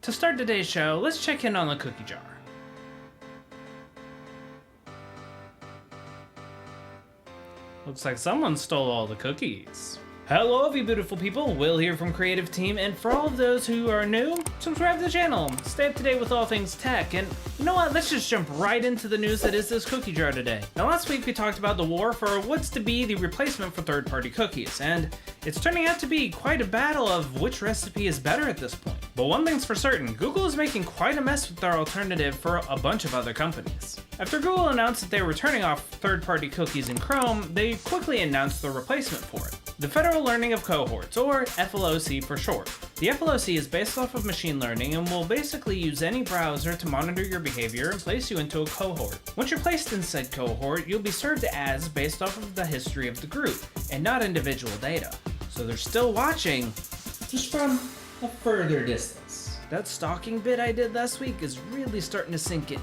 To start today's show, let's check in on the cookie jar. Looks like someone stole all the cookies. Hello, you beautiful people. Will here from CreativeTeam, and for all of those who are new, subscribe to the channel. Stay up to date with all things tech, and you know what? Let's just jump right into the news that is this cookie jar today. Now, last week we talked about the war for what's to be the replacement for third-party cookies, and it's turning out to be quite a battle of which recipe is better at this point. But one thing's for certain, Google is making quite a mess with their alternative for a bunch of other companies. After Google announced that they were turning off third-party cookies in Chrome, they quickly announced the replacement for it. The Federal Learning of Cohorts, or FLoC for short. The FLoC is based off of machine learning and will basically use any browser to monitor your behavior and place you into a cohort. Once you're placed in said cohort, you'll be served ads based off of the history of the group, and not individual data. So they're still watching, just from a further distance. That stalking bit I did last week is really starting to sink in.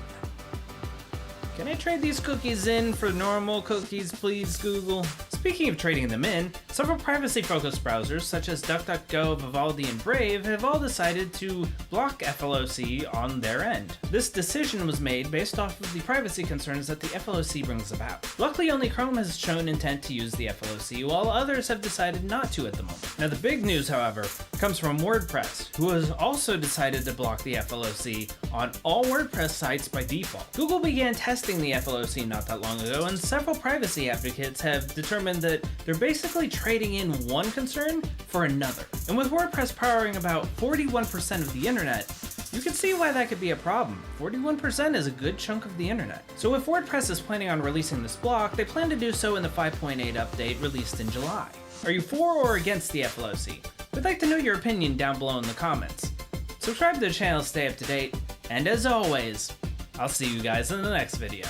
Can I trade these cookies in for normal cookies, please, Google? Speaking of trading them in, several privacy-focused browsers such as DuckDuckGo, Vivaldi, and Brave have all decided to block FLoC on their end. This decision was made based off of the privacy concerns that the FLoC brings about. Luckily, only Chrome has shown intent to use the FLoC, while others have decided not to at the moment. Now, the big news, however, comes from WordPress, who has also decided to block the FLoC on all WordPress sites by default. Google began testing the FLoC not that long ago, and several privacy advocates have determined that they're basically trading in one concern for another. And with WordPress powering about 41% of the internet, you can see why that could be a problem. 41% is a good chunk of the internet. So if WordPress is planning on releasing this block, they plan to do so in the 5.8 update released in July. Are you for or against the FLoC? We'd like to know your opinion down below in the comments. Subscribe to the channel to stay up to date, and as always, I'll see you guys in the next video.